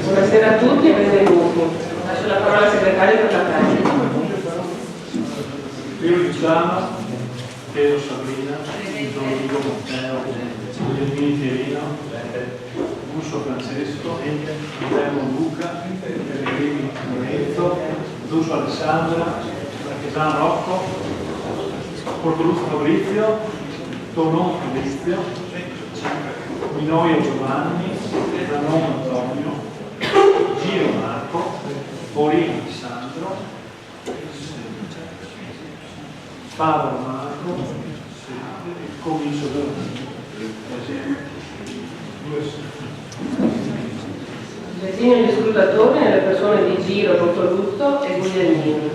Buonasera a tutti e benvenuti. Lascio la parola al segretario per la pratica. Io Luciano, Piero Sabrina, Domenico Matteo, Guglielmini Pierino, Busso Francesco, Guillermo Luca, Pellegrini Lorenzo, Dusso Alessandra, Marchesano Rocco, Portoluzzo Fabrizio, Tonon Fabrizio, Minoio Giovanni, Zanon Antonio, Giro Marco, Paolino Alessandro, Paolo Marco, Comiso Designo gli scrutatori nelle persone di Giro, Portoluzzo e Guglielmini.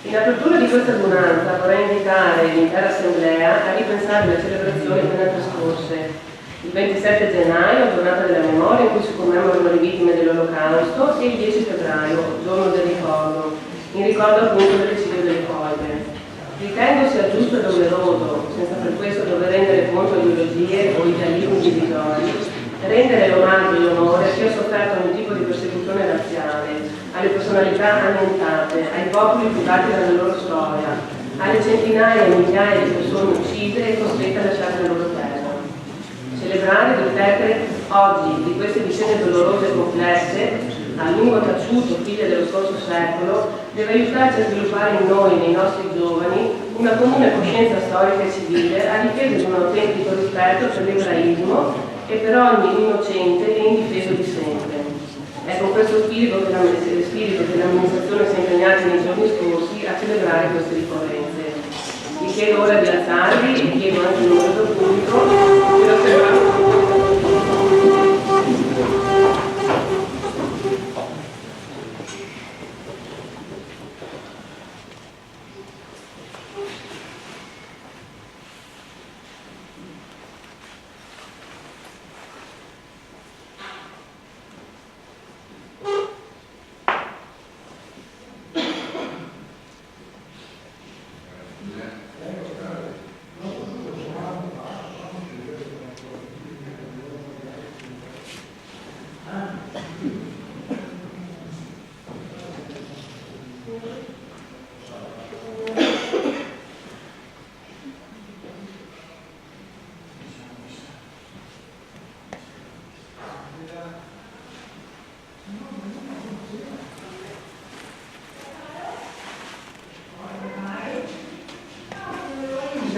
In apertura di questa adunanza vorrei invitare l'intera Assemblea a ripensare le celebrazioni appena trascorse. Il 27 gennaio, giornata della memoria in cui si commemorano le vittime dell'Olocausto, e il 10 febbraio, giorno del ricordo, in ricordo appunto dell'eccidio delle foibe. Ritengo sia giusto e doveroso, senza per questo dover rendere conto a ideologie o idealismi divisori, rendere omaggio e onore a chi ha sofferto ogni tipo di persecuzione razziale, alle personalità annientate, ai popoli privati della loro storia, alle centinaia e migliaia di persone uccise e costrette a lasciare la loro terra. Celebrare e riflettere oggi di queste vicende dolorose e complesse, a lungo taciuto, figlie dello scorso secolo, deve aiutarci a sviluppare in noi, nei nostri giovani, una comune coscienza storica e civile a difesa di un autentico rispetto per l'ebraismo e per ogni innocente e indifeso di sempre. È con questo spirito che l'amministrazione si è impegnata nei giorni scorsi a celebrare queste ricorrenze. Il chiedo ora di alzarvi e chiedo anche il numeroso pubblico per osservare.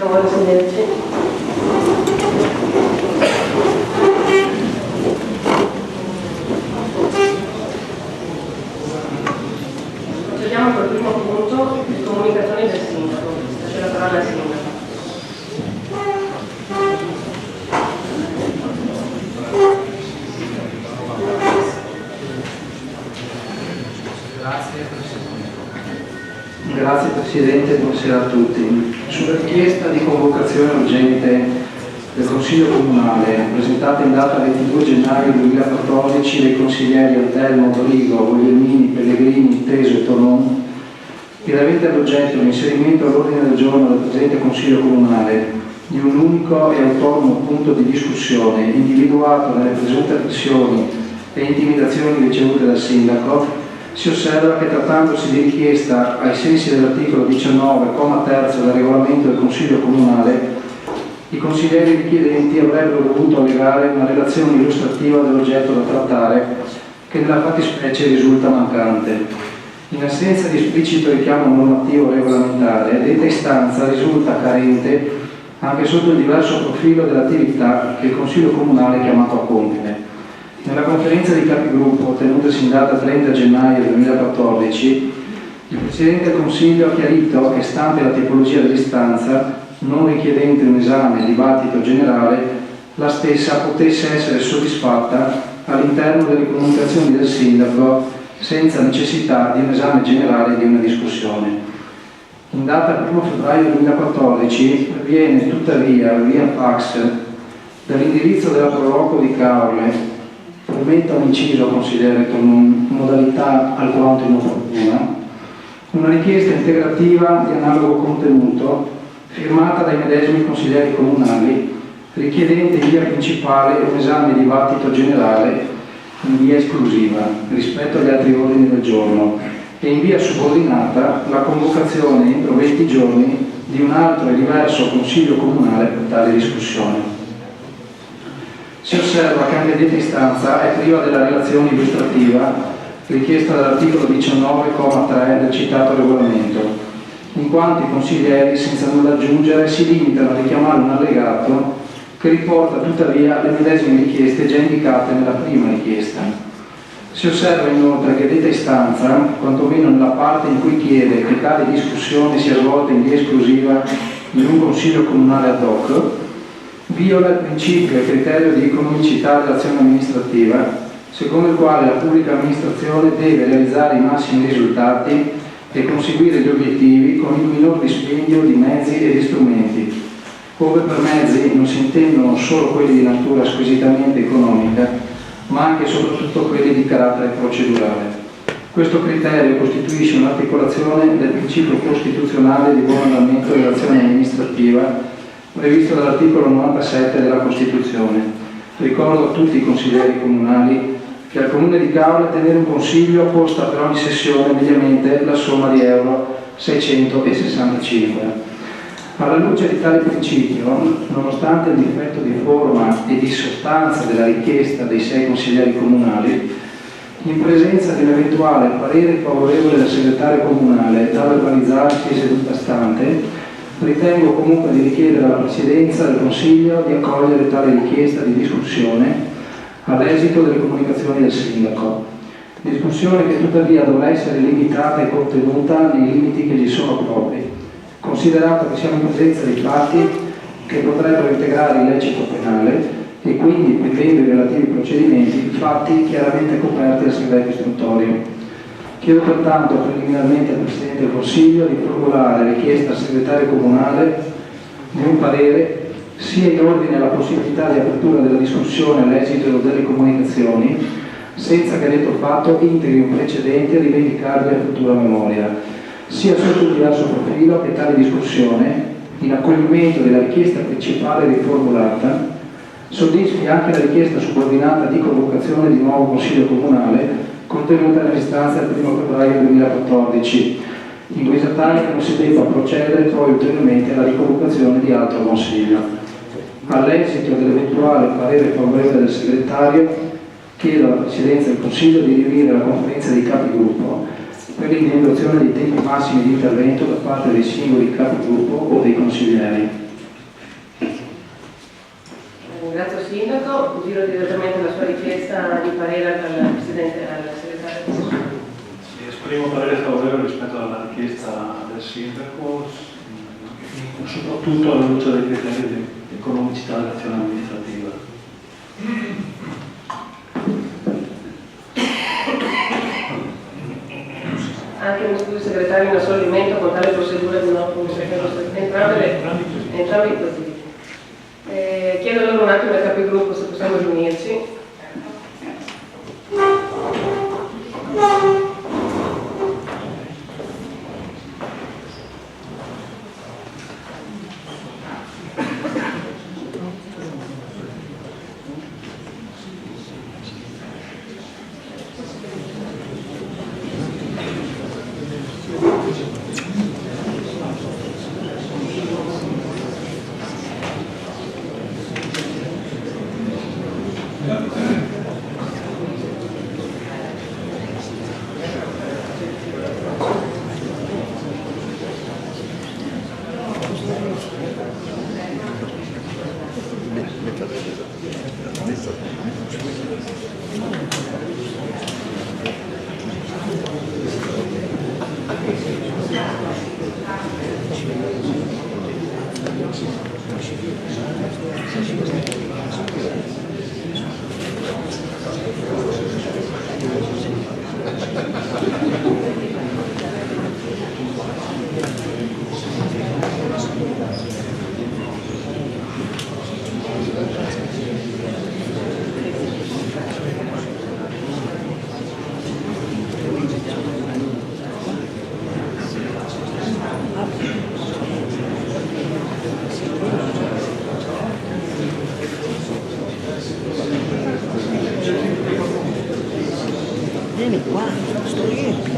Ora sederci. Procediamo col primo punto, le comunicazioni del sindaco. Lascio la parola al sindaco. Grazie Presidente, buonasera a tutti. Sulla richiesta di convocazione urgente del Consiglio Comunale presentata in data 22 gennaio 2014 dai consiglieri Antelmo, Dorigo, Guglielmini, Pellegrini, Teso e Tonon, ed avente all'oggetto l'inserimento all'ordine del giorno del presente Consiglio Comunale di un unico e autonomo punto di discussione individuato nelle presunte pressioni e intimidazioni ricevute dal Sindaco, si osserva che trattandosi di richiesta ai sensi dell'articolo 19, comma 3 del regolamento del Consiglio Comunale, i consiglieri richiedenti avrebbero dovuto allegare una relazione illustrativa dell'oggetto da trattare che nella fattispecie risulta mancante. In assenza di esplicito richiamo normativo regolamentare, detta istanza risulta carente anche sotto il diverso profilo dell'attività che il Consiglio Comunale è chiamato a compiere. Nella conferenza di capigruppo tenutasi in data 30 gennaio 2014, il Presidente del Consiglio ha chiarito che, stante la tipologia dell'istanza, non richiedente un esame e dibattito generale, la stessa potesse essere soddisfatta all'interno delle comunicazioni del Sindaco senza necessità di un esame generale e di una discussione. In data 1 febbraio 2014 viene tuttavia via fax dall'indirizzo della Proloco di Caorle, permetta un inciso considere con modalità alquanto inopportuna, una richiesta integrativa di analogo contenuto firmata dai medesimi consiglieri comunali, richiedente in via principale un esame e dibattito generale in via esclusiva rispetto agli altri ordini del giorno e in via subordinata la convocazione entro 20 giorni di un altro e diverso Consiglio Comunale per tale discussione. Si osserva che anche detta istanza è priva della relazione illustrativa richiesta dall'articolo 19,3 del citato regolamento, in quanto i consiglieri, senza nulla aggiungere, si limitano a richiamare un allegato che riporta tuttavia le medesime richieste già indicate nella prima richiesta. Si osserva inoltre che detta istanza, quantomeno nella parte in cui chiede che tale discussione sia svolta in via esclusiva in un Consiglio Comunale ad hoc, viola il principio e criterio di economicità dell'azione amministrativa, secondo il quale la pubblica amministrazione deve realizzare i massimi risultati e conseguire gli obiettivi con il minor dispendio di mezzi e di strumenti, ove per mezzi non si intendono solo quelli di natura squisitamente economica, ma anche e soprattutto quelli di carattere procedurale. Questo criterio costituisce un'articolazione del principio costituzionale di buon andamento dell'azione amministrativa previsto dall'articolo 97 della Costituzione. Ricordo a tutti i consiglieri comunali che al Comune di Caorle tenere un consiglio costa per ogni sessione mediamente la somma di euro 665. Alla luce di tale principio, nonostante il difetto di forma e di sostanza della richiesta dei 6 consiglieri comunali, in presenza di un eventuale parere favorevole del segretario comunale da verbalizzarsi seduta stante, ritengo comunque di richiedere alla Presidenza del Consiglio di accogliere tale richiesta di discussione all'esito delle comunicazioni del Sindaco. Discussione che tuttavia dovrà essere limitata e contenuta nei limiti che gli sono propri, considerato che siamo in presenza di fatti che potrebbero integrare il lecito penale e quindi, prendendo i relativi procedimenti, fatti chiaramente coperti dal segreto istruttorio. Chiedo pertanto preliminarmente al Presidente del Consiglio di formulare richiesta al Segretario Comunale di un parere sia in ordine alla possibilità di apertura della discussione all'esito delle comunicazioni, senza che detto fatto integri un precedente rivendicabile a futura memoria, sia sotto un diverso profilo che tale discussione, in accoglimento della richiesta principale riformulata, soddisfi anche la richiesta subordinata di convocazione di nuovo Consiglio Comunale contenuta nell'istanza del 1 febbraio 2014, in guisa tale che non si debba procedere poi ulteriormente alla riconvocazione di altro Consiglio. All'esito dell'eventuale parere favorevole del Segretario, chiedo alla Presidenza del Consiglio di riunire la conferenza dei capigruppo per l'individuazione dei tempi massimi di intervento da parte dei singoli capigruppo o dei consiglieri. Ringrazio il Sindaco, giro direttamente la sua richiesta di parere al Presidente e al Segretario. Esprimo parere favorevole rispetto alla richiesta del Sindaco, soprattutto alla luce dei criteri di economicità dell'azione amministrativa. Anche mi scusi Segretario, in assolvimento con tale procedura di nuovo entrambi così. Chiedo allora un attimo al capigruppo se possiamo riunirci. Vieni qua, sto lì.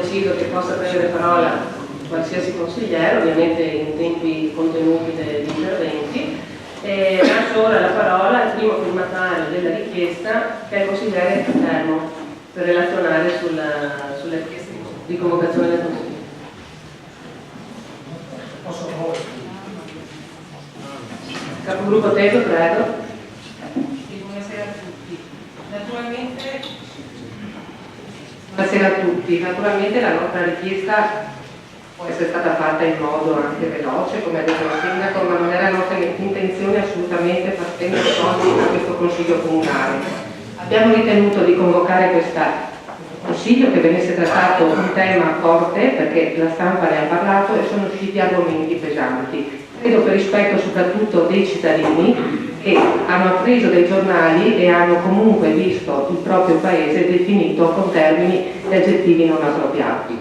deciso che possa prendere parola qualsiasi consigliere, ovviamente in tempi contenuti degli interventi. Lascio ora la parola al primo firmatario della richiesta, che è il consigliere Paterno, per relazionare sulla richiesta di convocazione del Consiglio. Capogruppo Teso, prego. Buonasera a tutti. Buonasera a tutti. Naturalmente la nostra richiesta può essere stata fatta in modo anche veloce, come ha detto il Sindaco, ma non era nostra intenzione assolutamente far spendere soldi a questo Consiglio Comunale. Abbiamo ritenuto di convocare questo Consiglio che venisse trattato un tema forte, perché la stampa ne ha parlato e sono usciti argomenti pesanti. Credo per rispetto soprattutto dei cittadini che hanno appreso dai giornali e hanno comunque visto il proprio paese definito con termini e aggettivi non appropriati.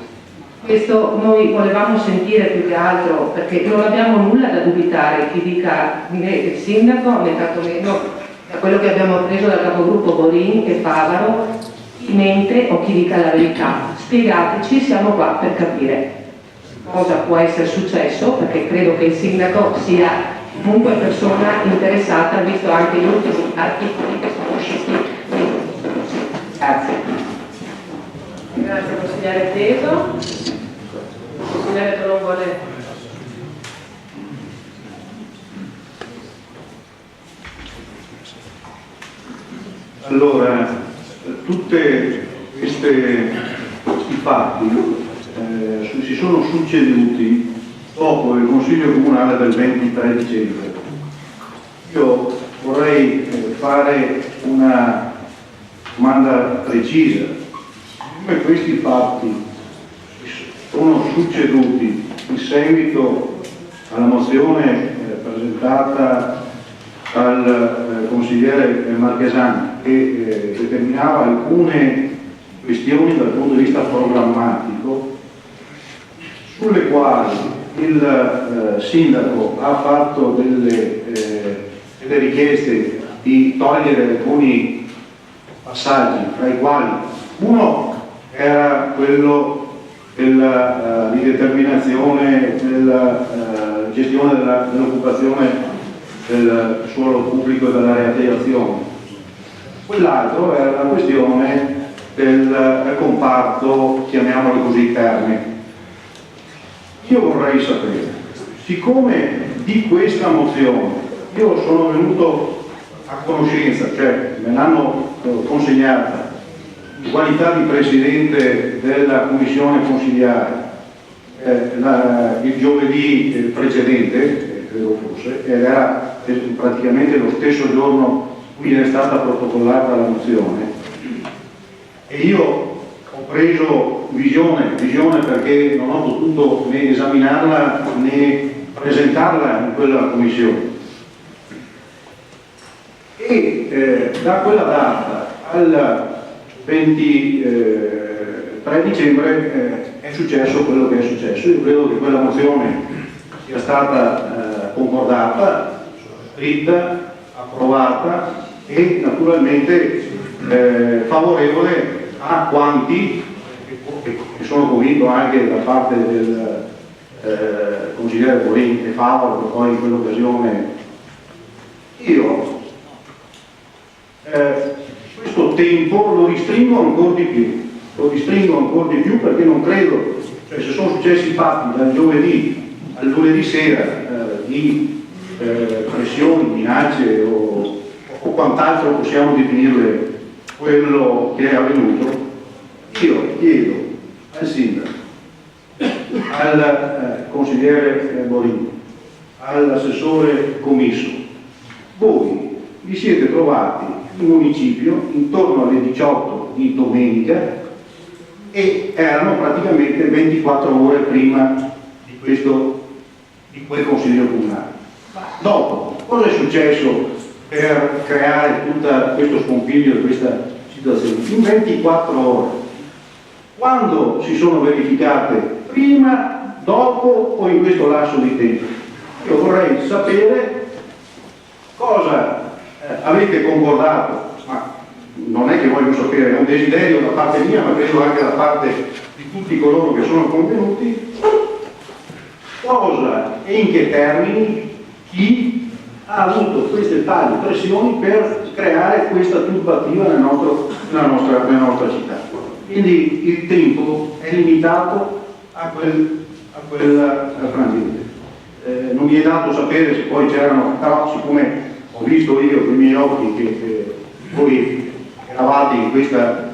Questo noi volevamo sentire più che altro, perché non abbiamo nulla da dubitare chi dica né il Sindaco né tantomeno da quello che abbiamo appreso dal capogruppo Borini e Favaro, chi mente o chi dica la verità. Spiegateci, siamo qua per capire cosa può essere successo, perché credo che il Sindaco sia comunque persona interessata, visto anche gli ultimi articoli che sono usciti. Grazie. Grazie consigliere Teso. Il consigliere non vuole. Allora, tutti questi fatti si sono succeduti dopo il Consiglio Comunale del 23 dicembre. Io vorrei fare una domanda precisa. Come questi fatti sono succeduti in seguito alla mozione presentata dal consigliere Marchesani, che determinava alcune questioni dal punto di vista programmatico, sulle quali il sindaco ha fatto delle richieste di togliere alcuni passaggi, tra i quali uno era quello di determinazione della gestione dell'occupazione del suolo pubblico e della reattivazione. Quell'altro era la questione del comparto, chiamiamolo così, terme. Io vorrei sapere, siccome di questa mozione io sono venuto a conoscenza, cioè me l'hanno consegnata in qualità di presidente della commissione consigliare il giovedì precedente, credo fosse, ed era praticamente lo stesso giorno in cui è stata protocollata la mozione, e io ho preso visione perché non ho potuto né esaminarla né presentarla in quella commissione, e da quella data al 23 dicembre è successo quello che è successo. Io credo che quella mozione sia stata concordata, scritta, approvata e naturalmente favorevole a quanti, e sono convinto anche da parte del consigliere Borini e Favaro, che poi in quell'occasione io questo tempo lo ristringo ancora di più, perché non credo, cioè se sono successi fatti dal giovedì al lunedì sera di pressioni, minacce o quant'altro possiamo definirle quello che è avvenuto, io chiedo al sindaco, al consigliere Borini, all'assessore Commisso, voi vi siete trovati in municipio intorno alle 18 di domenica e erano praticamente 24 ore prima di quel consiglio comunale. Dopo, cosa è successo per creare tutto questo scompiglio e questa situazione? In 24 ore, quando si sono verificate? Prima, dopo o in questo lasso di tempo? Io vorrei sapere cosa avete concordato, ma non è che voglio sapere, è un desiderio da parte mia, ma credo anche da parte di di tutti coloro che sono convenuti, cosa e in che termini chi ha avuto queste tali pressioni per creare questa turbativa nella nostra città. Quindi il tempo è limitato a quel frangente. Non mi è dato sapere se poi c'erano, però siccome ho visto io con i miei occhi che voi eravate in questa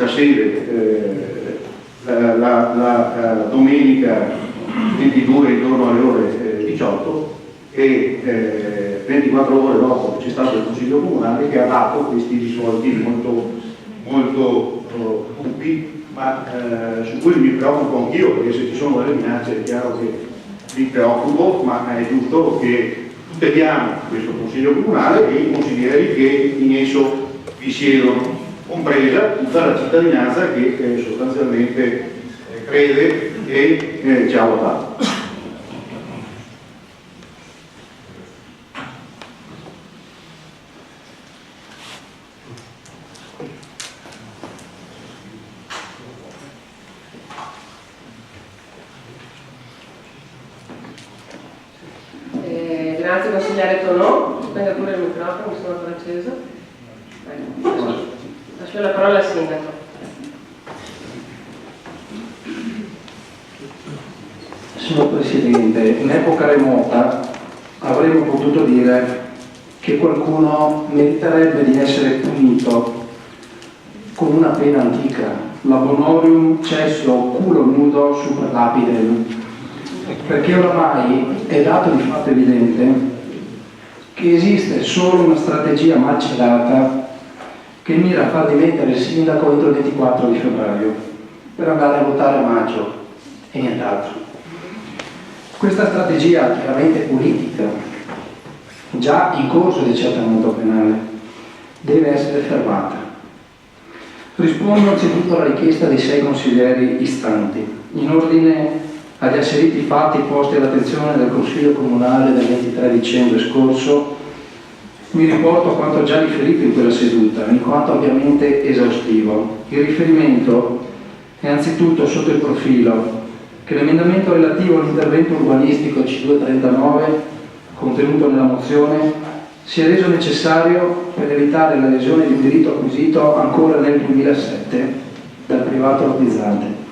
sede la domenica 22 intorno alle ore 18 e 24 ore dopo c'è stato il Consiglio Comunale che ha dato questi risvolti molto cupi, ma su cui mi preoccupo anch'io, perché se ci sono delle minacce è chiaro che mi preoccupo, ma è giusto che tuteliamo questo Consiglio Comunale e i consiglieri che in esso vi siedono, compresa tutta la cittadinanza che sostanzialmente crede e ci ha votato. Grazie consigliere Tonò, spenga pure il microfono, mi sono ancora acceso. Lascio la parola al sindaco. Signor Presidente, in epoca remota avremmo potuto dire che qualcuno meriterebbe di essere punito con una pena antica, l'abonorium cessio culo nudo super lapidem, perché oramai è dato di fatto evidente che esiste solo una strategia macerata che mira a far dimettere il sindaco entro il 24 di febbraio per andare a votare a maggio e nient'altro. Questa strategia chiaramente politica, già in corso di accertamento penale, deve essere fermata. Rispondo anzitutto alla richiesta di 6 consiglieri istanti, in ordine agli asseriti fatti posti all'attenzione del Consiglio Comunale del 23 dicembre scorso. Mi riporto a quanto già riferito in quella seduta, in quanto ovviamente esaustivo. Il riferimento è anzitutto sotto il profilo che l'emendamento relativo all'intervento urbanistico C239, contenuto nella mozione, si è reso necessario per evitare la lesione di un diritto acquisito ancora nel 2007 dal privato lotizzante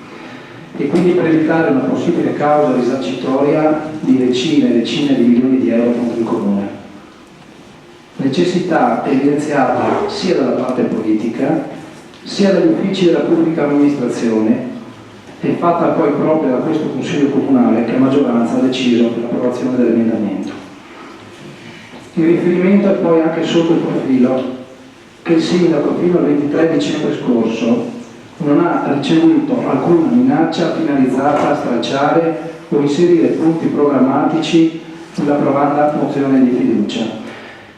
e quindi per evitare una possibile causa risarcitoria di decine e decine di milioni di euro contro il Comune. Necessità evidenziata sia dalla parte politica sia dagli uffici della pubblica amministrazione e fatta poi proprio da questo Consiglio Comunale che a maggioranza ha deciso per l'approvazione dell'emendamento. Il riferimento è poi anche sotto il profilo che il sindaco fino al 23 dicembre scorso non ha ricevuto alcuna minaccia finalizzata a stracciare o inserire punti programmatici nella provanda mozione di fiducia.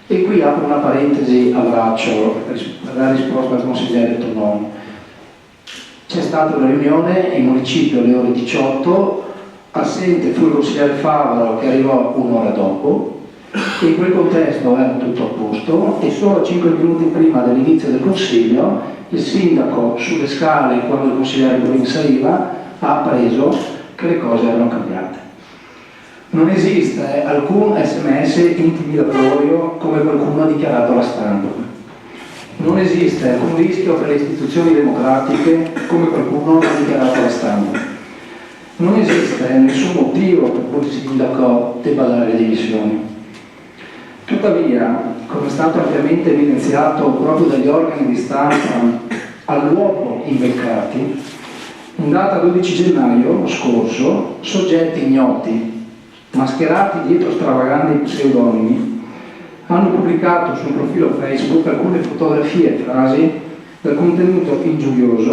E qui apro una parentesi a braccio per dare risposta al consigliere Tonò. C'è stata una riunione in municipio alle ore 18, assente fu il consigliere Favaro che arrivò un'ora dopo, e in quel contesto era tutto a posto e solo 5 minuti prima dell'inizio del consiglio il sindaco sulle scale, quando il consigliere Borin saliva, ha appreso che le cose erano cambiate. Non esiste alcun SMS intimidatorio come qualcuno ha dichiarato alla stampa. Non esiste alcun rischio per le istituzioni democratiche come qualcuno ha dichiarato alla stampa. Non esiste nessun motivo per cui il sindaco debba dare le dimissioni. Tuttavia, come è stato ampiamente evidenziato proprio dagli organi di stampa all'uopo imbeccati, in data 12 gennaio scorso, soggetti ignoti, mascherati dietro stravaganti pseudonimi, hanno pubblicato sul profilo Facebook alcune fotografie e frasi dal contenuto ingiurioso,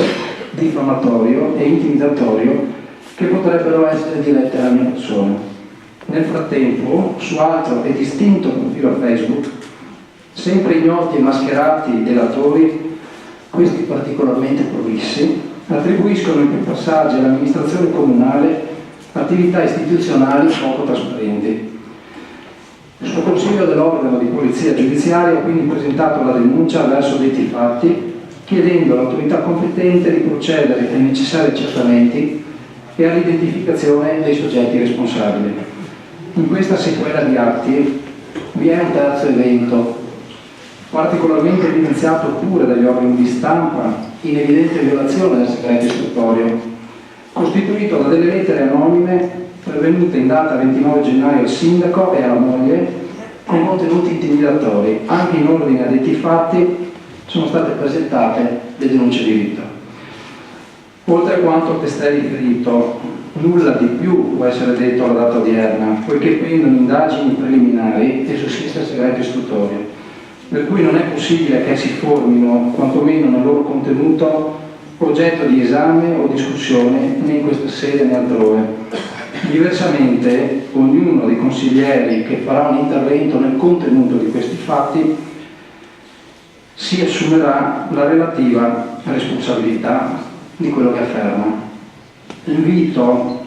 diffamatorio e intimidatorio che potrebbero essere dirette alla mia persona. Nel frattempo, su altro e distinto profilo Facebook, sempre ignoti e mascherati delatori, questi particolarmente promissi, attribuiscono in più passaggi all'amministrazione comunale attività istituzionali poco trasparenti. Sul consiglio dell'organo di polizia giudiziaria ha quindi presentato la denuncia verso detti fatti chiedendo all'autorità competente di procedere ai necessari accertamenti e all'identificazione dei soggetti responsabili. In questa sequela di atti vi è un terzo evento, particolarmente evidenziato pure dagli organi di stampa, in evidente violazione del segreto istruttorio, costituito da delle lettere anonime pervenute in data 29 gennaio al sindaco e alla moglie con contenuti intimidatori. Anche in ordine a detti fatti sono state presentate le denunce di rito. Oltre a quanto testé riferito, nulla di più può essere detto alla data odierna, poiché pendono indagini preliminari e sussiste il segreto istruttorio, per cui non è possibile che si formino, quantomeno nel loro contenuto, oggetto di esame o discussione né in questa sede né altrove. Diversamente, ognuno dei consiglieri che farà un intervento nel contenuto di questi fatti si assumerà la relativa responsabilità di quello che afferma. Invito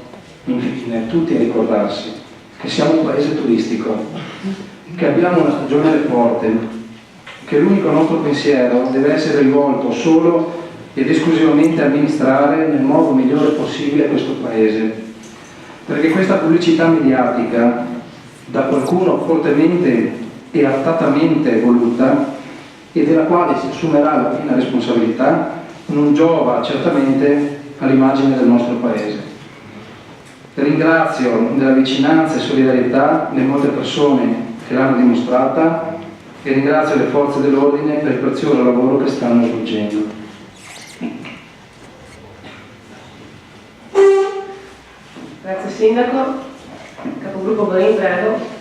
infine tutti a ricordarsi che siamo un paese turistico, che abbiamo una stagione forte, che l'unico nostro pensiero deve essere rivolto solo ed esclusivamente a amministrare nel modo migliore possibile questo paese, perché questa pubblicità mediatica, da qualcuno fortemente e artatamente voluta e della quale si assumerà la piena responsabilità, non giova certamente all'immagine del nostro paese. Ringrazio della vicinanza e solidarietà le molte persone che l'hanno dimostrata e ringrazio le forze dell'ordine per il prezioso lavoro che stanno svolgendo. Grazie Sindaco. Capogruppo Bonin, prego.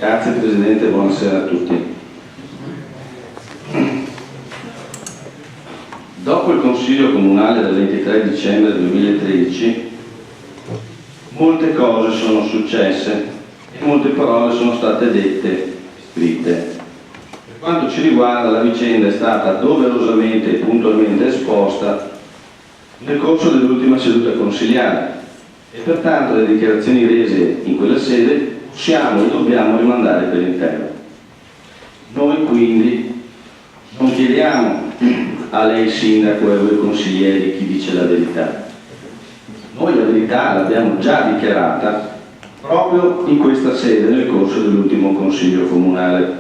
Grazie Presidente, buonasera a tutti. Dopo il Consiglio Comunale del 23 dicembre 2013, molte cose sono successe e molte parole sono state dette e scritte. Per quanto ci riguarda, la vicenda è stata doverosamente e puntualmente esposta nel corso dell'ultima seduta consiliare e pertanto le dichiarazioni rese in quella sede possiamo e dobbiamo rimandare per intero. Noi quindi non chiediamo a lei Sindaco e a voi consiglieri chi dice la verità. Noi la verità l'abbiamo già dichiarata proprio in questa sede nel corso dell'ultimo Consiglio Comunale.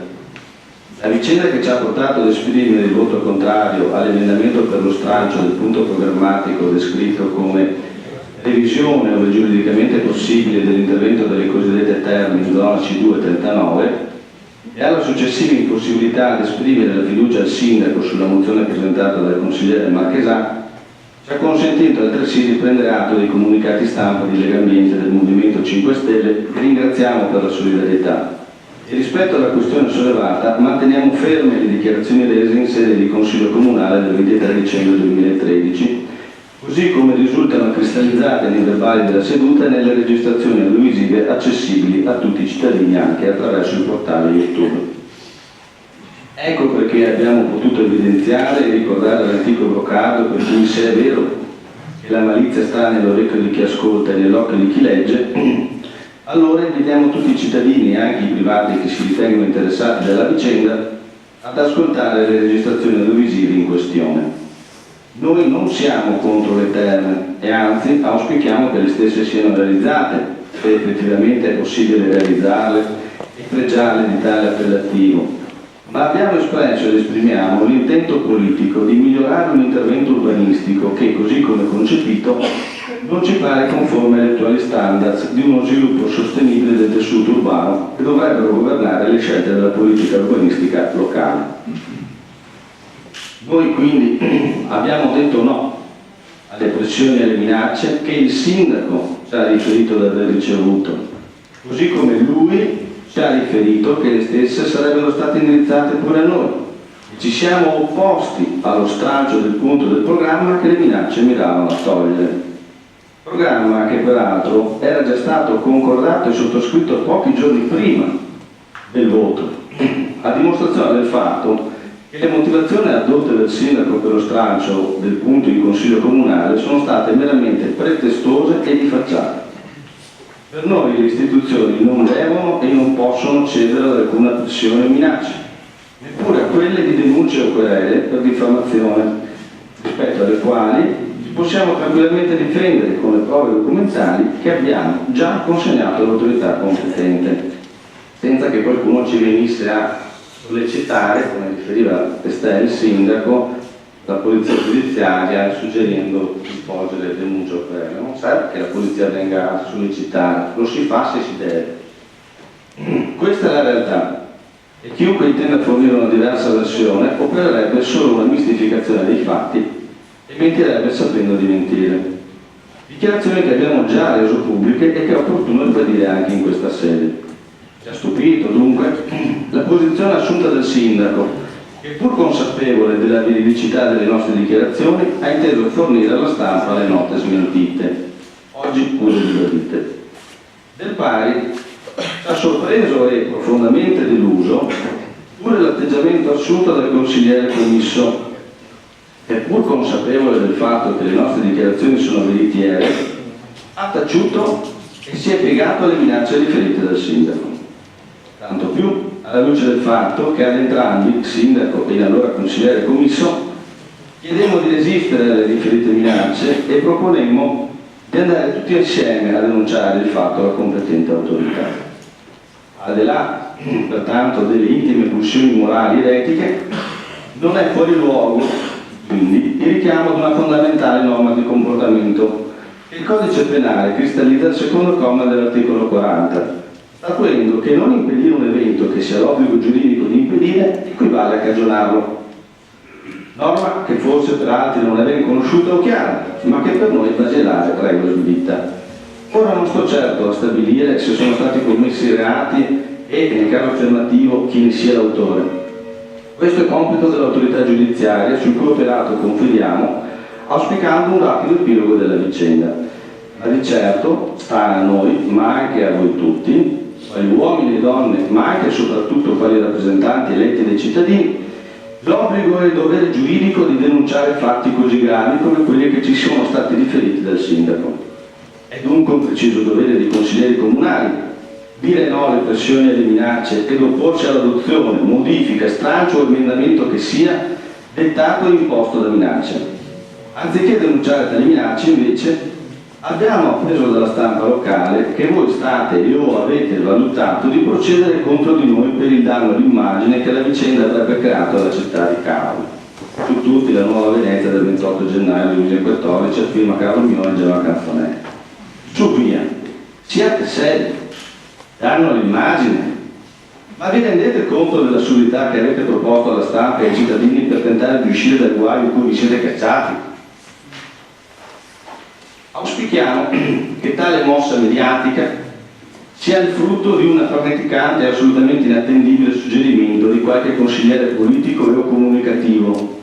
La vicenda che ci ha portato ad esprimere il voto contrario all'emendamento per lo stralcio del punto programmatico descritto come revisione ove giuridicamente possibile dell'intervento delle cosiddette terme in zona C2-39 e alla successiva impossibilità di esprimere la fiducia al Sindaco sulla mozione presentata dal consigliere Marchesà ci ha consentito altresì di prendere atto dei comunicati stampa di Legambiente del Movimento 5 Stelle che ringraziamo per la solidarietà. E rispetto alla questione sollevata manteniamo ferme le dichiarazioni rese in sede di Consiglio Comunale del 23 dicembre 2013, così come risultano cristallizzate nei verbali della seduta e nelle registrazioni audiovisive accessibili a tutti i cittadini anche attraverso il portale YouTube. Ecco perché abbiamo potuto evidenziare e ricordare l'antico brocardo per cui, se è vero che la malizia sta nell'orecchio di chi ascolta e nell'occhio di chi legge, allora invitiamo tutti i cittadini e anche i privati che si ritengono interessati dalla vicenda ad ascoltare le registrazioni audiovisive in questione. Noi non siamo contro le terme e anzi auspichiamo che le stesse siano realizzate, se effettivamente è possibile realizzarle e fregiarle di tale appellativo. Ma abbiamo espresso ed esprimiamo l'intento politico di migliorare un intervento urbanistico che, così come concepito, non ci pare conforme agli attuali standards di uno sviluppo sostenibile del tessuto urbano che dovrebbero governare le scelte della politica urbanistica locale. Noi quindi abbiamo detto no alle pressioni e alle minacce che il Sindaco ci ha riferito di aver ricevuto, così come lui ci ha riferito che le stesse sarebbero state indirizzate pure a noi. Ci siamo opposti allo stralcio del punto del programma che le minacce miravano a togliere. Programma che peraltro era già stato concordato e sottoscritto pochi giorni prima del voto, a dimostrazione del fatto che le motivazioni addotte dal Sindaco per lo stralcio del punto in Consiglio Comunale sono state meramente pretestose e di facciata. Per noi le istituzioni non devono e non possono cedere ad alcuna pressione o minaccia, neppure a quelle di denunce o querele per diffamazione, rispetto alle quali ci possiamo tranquillamente difendere con le prove documentali che abbiamo già consegnato all'autorità competente, senza che qualcuno ci venisse a sollecitare, come riferiva testé il sindaco, la polizia giudiziaria suggerendo di svolgere denunce o querele. Non serve che la polizia venga a sollecitare, lo si fa se si deve. Questa è la realtà e chiunque intenda fornire una diversa versione opererebbe solo una mistificazione dei fatti e mentirebbe sapendo di mentire. Dichiarazioni che abbiamo già reso pubbliche e che è opportuno ribadire anche in questa sede. Ci ha stupito dunque la posizione assunta dal sindaco, che pur consapevole della veridicità delle nostre dichiarazioni ha inteso fornire alla stampa le note smentite, oggi pure ribadite. Del pari ci ha sorpreso e profondamente deluso pure l'atteggiamento assunto dal consigliere commisso, che pur consapevole del fatto che le nostre dichiarazioni sono veritiere, ha taciuto e si è piegato alle minacce riferite dal sindaco. Tanto più alla luce del fatto che ad entrambi, sindaco e allora consigliere commisso, chiedemmo di resistere alle riferite minacce e proponemmo di andare tutti insieme a denunciare il fatto alla competente autorità. Al di là, pertanto, delle intime pulsioni morali ed etiche, non è fuori luogo, quindi, il richiamo ad una fondamentale norma di comportamento che il codice penale cristallizza al secondo comma dell'articolo 40, statuendo che non impedire un evento che sia l'obbligo giuridico di impedire equivale a cagionarlo. Norma che forse per altri non è ben conosciuta o chiara, ma che per noi è basilare regola di vita. Ora non sto certo a stabilire se sono stati commessi reati e, nel caso affermativo, chi ne sia l'autore. Questo è compito dell'autorità giudiziaria, sul cui operato confidiamo, auspicando un rapido epilogo della vicenda. Ma di certo sta a noi, ma anche a voi tutti, quali uomini e donne, ma anche e soprattutto quali rappresentanti eletti dai cittadini, l'obbligo e il dovere giuridico di denunciare fatti così gravi come quelli che ci sono stati riferiti dal sindaco. È dunque un preciso dovere dei consiglieri comunali dire no alle pressioni e alle minacce ed opporsi all'adozione, modifica, stralcio o emendamento che sia dettato e imposto da minacce. Anziché denunciare tali minacce, invece, abbiamo appreso dalla stampa locale che voi state e o avete valutato di procedere contro di noi per il danno all'immagine che la vicenda avrebbe creato alla città di Cavoli. Su tutti la Nuova Venezia del 28 gennaio 2014 a firma Carlo Mio e Gemma Canfonelli. Su via, siate seri, danno all'immagine. Ma vi rendete conto dell'assurdità che avete proposto alla stampa e ai cittadini per tentare di uscire dal guaio in cui vi siete cacciati? Auspichiamo che tale mossa mediatica sia il frutto di un farneticante e assolutamente inattendibile suggerimento di qualche consigliere politico o comunicativo,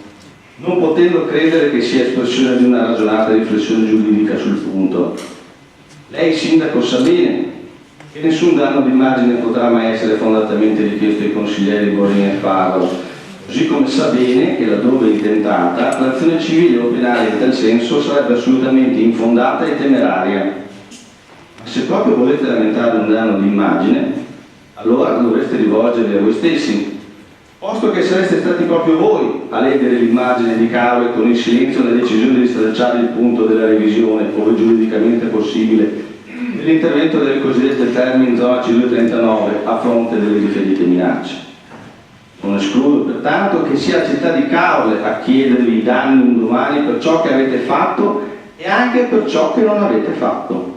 non potendo credere che sia espressione di una ragionata riflessione giuridica sul punto. Lei, sindaco, sa bene che nessun danno d'immagine potrà mai essere fondatamente richiesto ai consiglieri Borini e Faro, così come sa bene che laddove intentata l'azione civile o penale in tal senso sarebbe assolutamente infondata e temeraria. Ma se proprio volete lamentare un danno d'immagine, allora dovreste rivolgervi a voi stessi, posto che sareste stati proprio voi a ledere l'immagine di Cavoli con il silenzio nella decisione di stralciare il punto della revisione, ove giuridicamente possibile, nell'intervento delle cosiddette termini in zona C239 a fronte delle riferite minacce. Non escludo pertanto che sia la città di Cavoli a chiedervi i danni un domani per ciò che avete fatto e anche per ciò che non avete fatto.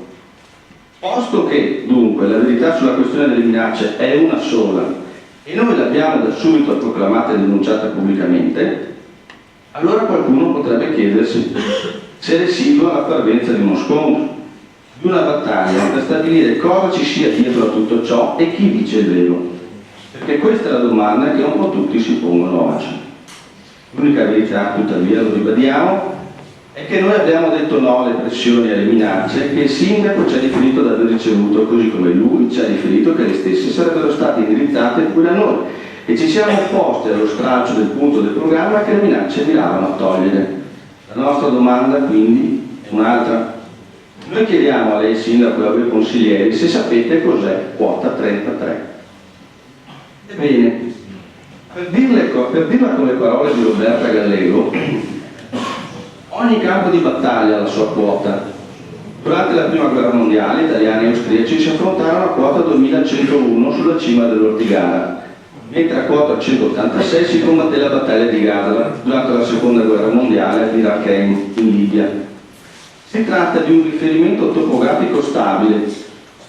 Posto che, dunque, la verità sulla questione delle minacce è una sola e noi l'abbiamo da subito proclamata e denunciata pubblicamente, allora qualcuno potrebbe chiedersi se residua la parvenza di uno scontro, di una battaglia per stabilire cosa ci sia dietro a tutto ciò e chi dice il vero. Perché questa è la domanda che un po' tutti si pongono oggi. L'unica verità, tuttavia, lo ribadiamo, è che noi abbiamo detto no alle pressioni e alle minacce che il sindaco ci ha riferito di aver ricevuto, così come lui ci ha riferito che le stesse sarebbero state indirizzate pure a noi, e ci siamo opposti allo stralcio del punto del programma che le minacce miravano a togliere. La nostra domanda, quindi, è un'altra. Noi chiediamo a lei, Sindaco, e a voi consiglieri, se sapete cos'è quota 33. Ebbene, per dirla con le parole di Roberta Gallego, ogni campo di battaglia ha la sua quota. Durante la prima guerra mondiale, italiani e austriaci si affrontarono a quota 2101 sulla cima dell'Ortigara, mentre a quota 186 si combatté la battaglia di Gaza durante la seconda guerra mondiale ad Iraqen, in Libia. Si tratta di un riferimento topografico stabile,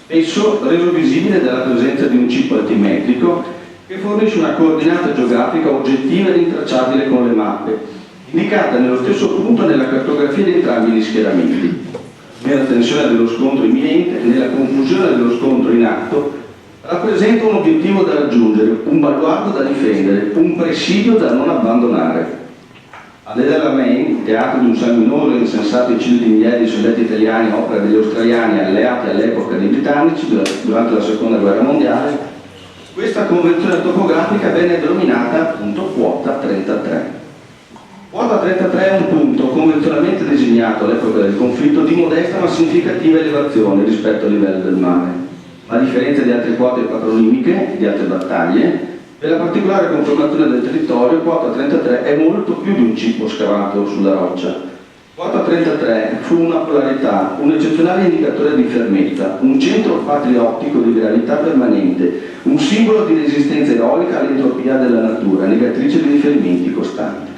spesso reso visibile dalla presenza di un cippo altimetrico che fornisce una coordinata geografica oggettiva ed intracciabile con le mappe, indicata nello stesso punto nella cartografia di entrambi gli schieramenti. Nella tensione dello scontro imminente e nella confusione dello scontro in atto, rappresenta un obiettivo da raggiungere, un baluardo da difendere, un presidio da non abbandonare. Ad El Alamein, teatro di un sanguinoso e insensato eccidio di migliaia di soldati italiani a opera degli australiani alleati all'epoca dei britannici durante la seconda guerra mondiale, questa convenzione topografica venne denominata appunto quota 33. Quota 33 è un punto convenzionalmente designato all'epoca del conflitto di modesta ma significativa elevazione rispetto al livello del mare. Ma a differenza di altre quote patronimiche e di altre battaglie, per la particolare conformazione del territorio, quota 33 è molto più di un cippo scavato sulla roccia. Quota 33 fu una polarità, un eccezionale indicatore di fermezza, un centro patriottico di viralità permanente, un simbolo di resistenza eroica all'entropia della natura, negatrice di riferimenti costanti.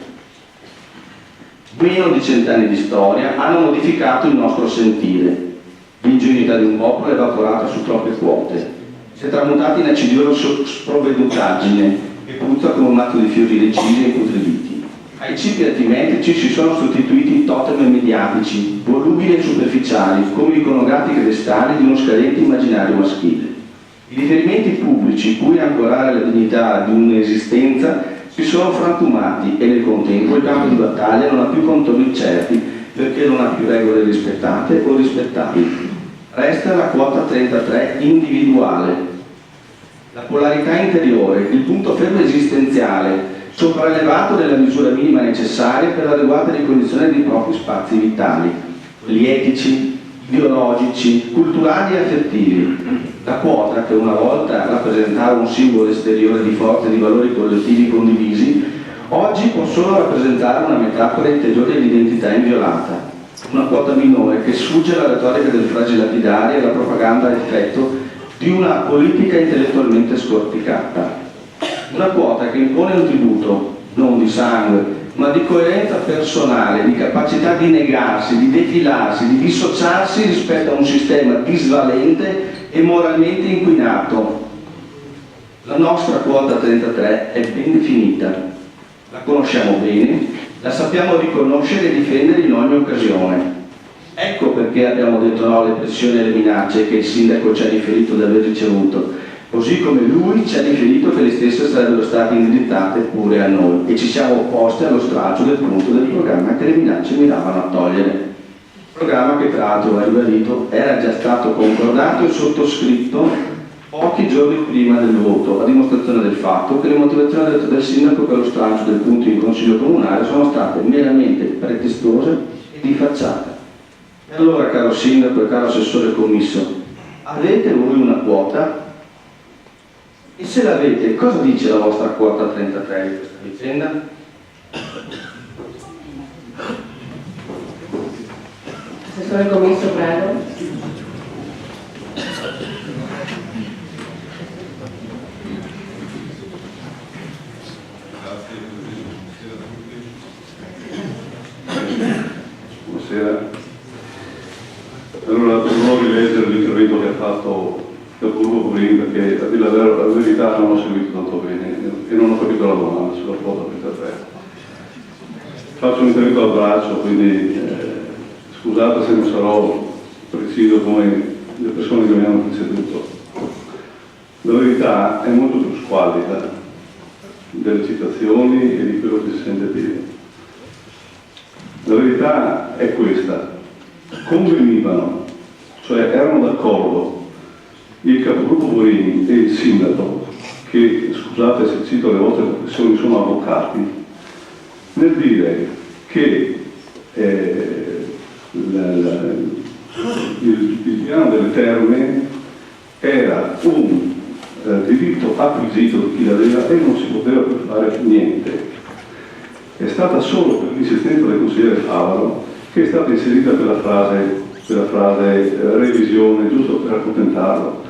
Meno di 100 anni di storia hanno modificato il nostro sentire. L'ingenuità di un popolo è evaporata su troppe quote. Si è tramutata in accidiosa sprovvedutaggine che puzza come un mazzo di fiori recisi e imputriditi. Ai cippi altimetrici si sono sostituiti totem mediatici, volubili e superficiali, come iconografi cristali di uno scadente immaginario maschile. I riferimenti pubblici, cui ancorare la dignità di un'esistenza, si sono frantumati e nel contempo il campo di battaglia non ha più contorni certi perché non ha più regole rispettate o rispettabili. Resta la quota 33 individuale, la polarità interiore, il punto fermo esistenziale, sopraelevato nella misura minima necessaria per l'adeguata ricognizione dei propri spazi vitali, quelli etici, biologici, culturali e affettivi. La quota, che una volta rappresentava un simbolo esteriore di forza e di valori collettivi condivisi, oggi può solo rappresentare una metafora interiore di identità inviolata. Una quota minore che sfugge alla retorica del frasi lapidari e alla propaganda a effetto di una politica intellettualmente scorticata. Una quota che impone un tributo, non di sangue, ma di coerenza personale, di capacità di negarsi, di defilarsi, di dissociarsi rispetto a un sistema disvalente e moralmente inquinato. La nostra quota 33 è ben definita, la conosciamo bene, la sappiamo riconoscere e difendere in ogni occasione. Ecco perché abbiamo detto no alle pressioni e alle minacce che il sindaco ci ha riferito di aver ricevuto, così come lui ci ha riferito che le stesse sarebbero state indirizzate pure a noi, e ci siamo opposti allo stralcio del punto del programma che le minacce miravano a togliere. Programma che peraltro, va ribadito, era già stato concordato e sottoscritto pochi giorni prima del voto, a dimostrazione del fatto che le motivazioni dette del sindaco per lo stralcio del punto in consiglio comunale sono state meramente pretestuose e di facciata. E allora, caro sindaco e caro assessore commisso, avete voi una quota? E se l'avete, cosa dice la vostra quota 33 di questa vicenda? Assessore commisso, prego. Buonasera. Allora, provo a rileggere l'intervento che ha fatto il gruppo prima, perché a dire la verità non ho seguito tanto bene e non ho capito la domanda sulla quota 33. Faccio un intervento al braccio, quindi scusate se non sarò preciso come le persone che mi hanno preceduto. La verità è molto più squallida delle citazioni e di quello che si sente dire. La verità è questa: convenivano, cioè erano d'accordo il capogruppo Borini e il sindaco, che, scusate se cito le vostre professioni, sono avvocati, nel dire che il piano delle terme era un diritto acquisito di chi l'aveva e non si poteva più fare niente. È stata solo per l'insistenza del consigliere Favaro che è stata inserita quella frase revisione, giusto per accontentarlo,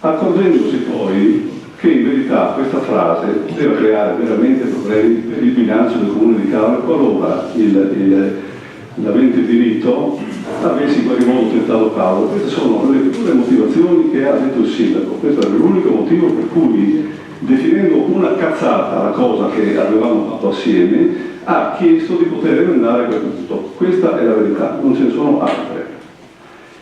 accorgendosi poi che in verità questa frase poteva creare veramente problemi per il bilancio del comune di Cavaro qualora l'avente diritto avesse in qualche modo tentato Cavaro. Queste sono le due motivazioni che ha detto il sindaco. Questo è l'unico motivo per cui, definendo una cazzata la cosa che avevamo fatto assieme, ha chiesto di poter emendare quel punto. Questa è la verità, non ce ne sono altre.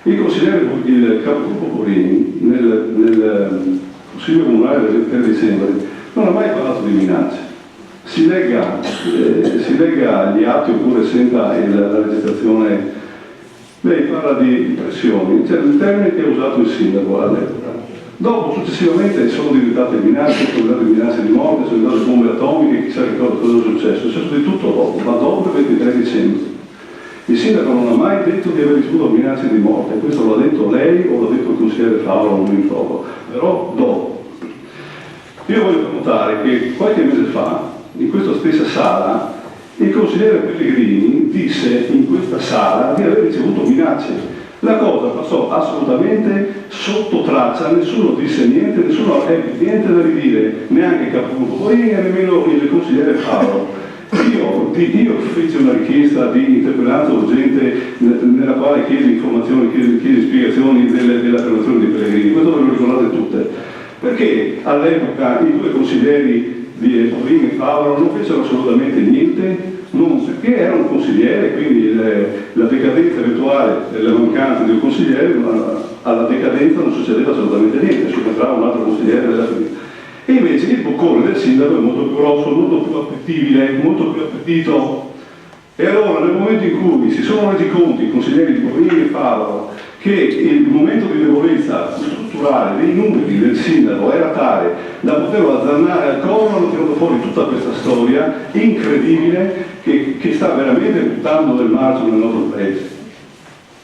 Il capogruppo Porini nel Consiglio Comunale del 23 dicembre non ha mai parlato di minacce. Si legga gli atti oppure senta la registrazione. Lei parla di pressioni, cioè il termine che ha usato il sindaco all'epoca. Dopo, successivamente, sono diventate minacce, sono diventate minacce di morte, sono diventate bombe atomiche, chissà che cosa è successo di tutto dopo, ma dopo il 23 dicembre. Il sindaco non ha mai detto di aver ricevuto minacce di morte, questo l'ha detto lei o l'ha detto il consigliere Favaro, non mi ricordo, però dopo. Io voglio notare che qualche mese fa, in questa stessa sala, il consigliere Pellegrini disse in questa sala di aver ricevuto minacce. La cosa passò assolutamente sotto traccia, nessuno disse niente, nessuno ebbe niente da ridire, neanche il capogruppo Porini e nemmeno il consigliere Favaro. Io feci una richiesta di interpellanza urgente nella quale chiesi informazioni, chiesi spiegazioni dell'affermazione di Pellegrini, questo ve lo ricordate tutte, perché all'epoca i due consiglieri di Porini e Favaro non fecero assolutamente niente, perché era un consigliere, quindi la decadenza eventuale della mancanza di un consigliere, alla decadenza non succedeva assolutamente niente, subentrava un altro consigliere della famiglia. E invece il boccone del sindaco è molto più grosso, molto più appetibile, molto più appetito. E allora nel momento in cui si sono resi conto i consiglieri di Porini e Favaro che il momento di debolezza strutturale dei numeri del sindaco era tale da poterlo azzannare al collo, hanno tirato fuori tutta questa storia incredibile che sta veramente buttando del marcio nel nostro paese.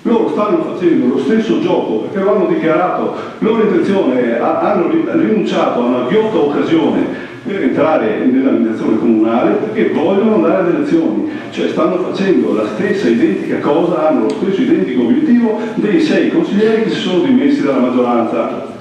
Loro stanno facendo lo stesso gioco perché lo hanno dichiarato, loro intenzione, hanno rinunciato a una ghiotta occasione per entrare nell'amministrazione comunale perché vogliono andare alle elezioni, cioè stanno facendo la stessa identica cosa, hanno lo stesso identico obiettivo dei 6 consiglieri che si sono dimessi dalla maggioranza.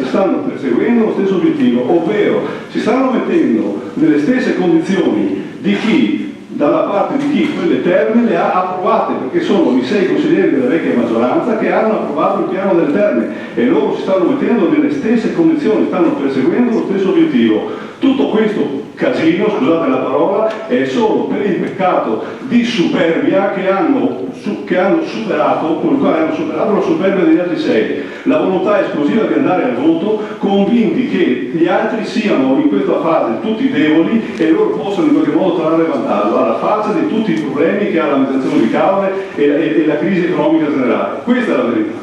Stanno perseguendo lo stesso obiettivo, ovvero si stanno mettendo nelle stesse condizioni di chi, dalla parte di chi quelle terme le ha approvate, perché sono i 6 consiglieri della vecchia maggioranza che hanno approvato il piano delle terme e loro si stanno mettendo nelle stesse condizioni, stanno perseguendo lo stesso obiettivo. Tutto questo casino, scusate la parola, è solo per il peccato di superbia che hanno superato, con il quale hanno superato la superbia degli altri 6, la volontà esclusiva di andare al voto, convinti che gli altri siano in questa fase tutti deboli e loro possano in qualche modo trarre vantaggio alla faccia di tutti i problemi che ha l'amministrazione di Cavare e la crisi economica generale. Questa è la verità.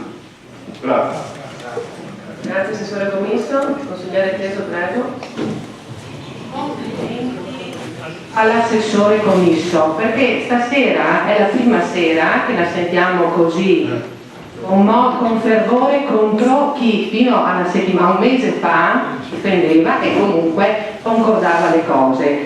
Grazie. Grazie Assessore Commisso. Consigliere Teso, prego. All'assessore Commisso, perché stasera è la prima sera che la sentiamo così con fervore contro chi fino a un mese fa difendeva e comunque concordava le cose.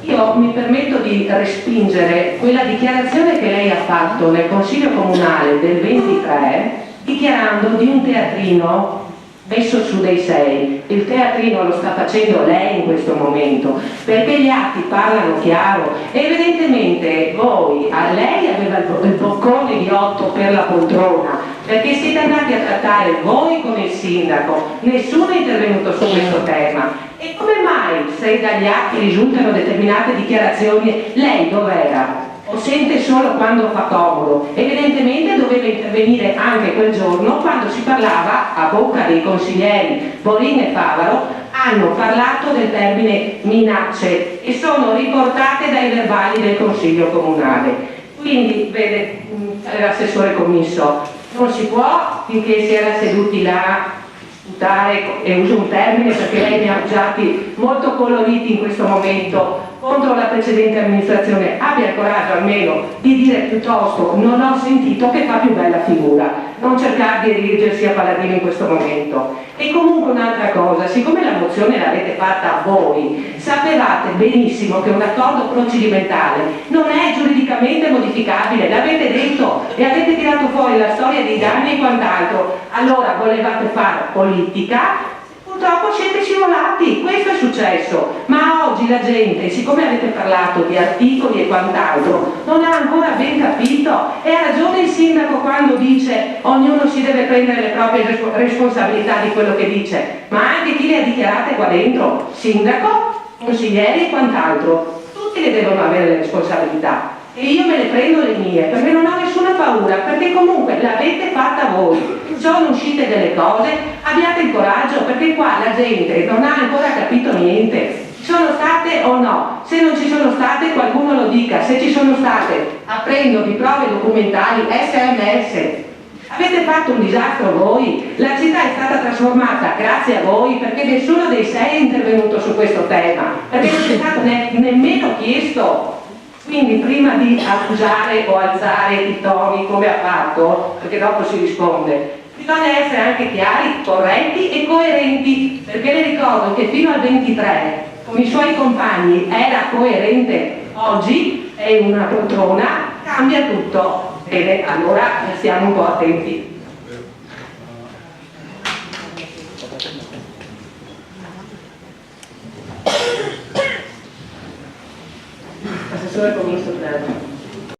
Io mi permetto di respingere quella dichiarazione che lei ha fatto nel Consiglio Comunale del 23, dichiarando di un teatrino messo su dei 6. Il teatrino lo sta facendo lei in questo momento, perché gli atti parlano chiaro e evidentemente lei aveva il boccone di 8 per la poltrona, perché siete andati a trattare voi con il sindaco, nessuno è intervenuto su questo tema. E come mai, se dagli atti risultano determinate dichiarazioni, lei dov'era? O sente solo quando fa comodo? Evidentemente doveva intervenire anche quel giorno quando si parlava a bocca dei consiglieri Porini e Favaro, hanno parlato del termine minacce e sono riportate dai verbali del Consiglio Comunale. Quindi, vede, l'assessore Commisso, non si può, finché si era seduti là, e uso un termine perché lei ne ha usati molto coloriti in questo momento, contro la precedente amministrazione, abbia il coraggio almeno di dire piuttosto non ho sentito che fa più bella figura, non cercare di erigersi a paladino in questo momento. E comunque un'altra cosa, siccome la mozione l'avete fatta voi, sapevate benissimo che un accordo procedimentale non è giuridicamente modificabile, l'avete detto e avete tirato fuori la storia dei danni e quant'altro. Allora volevate fare politica, purtroppo siete scivolati, questo è successo, ma oggi la gente, siccome avete parlato di articoli e quant'altro, non ha ancora ben capito, e ha ragione il sindaco quando dice ognuno si deve prendere le proprie responsabilità di quello che dice, ma anche chi le ha dichiarate qua dentro, sindaco, consiglieri e quant'altro, tutti le devono avere le responsabilità. E io me ne prendo le mie, perché non ho nessuna paura, perché comunque l'avete fatta voi, sono uscite delle cose, abbiate il coraggio, perché qua la gente non ha ancora capito niente. Ci sono state o no? Se non ci sono state qualcuno lo dica, se ci sono state apprendo di prove documentali SMS. Avete fatto un disastro voi, la città è stata trasformata grazie a voi, perché nessuno dei 6 è intervenuto su questo tema, perché non è stato nemmeno chiesto. Quindi prima di accusare o alzare i toni come ha fatto, perché dopo si risponde, bisogna essere anche chiari, corretti e coerenti, perché le ricordo che fino al 23 con i suoi compagni era coerente, oggi è una poltrona, cambia tutto. Bene, allora stiamo un po' attenti.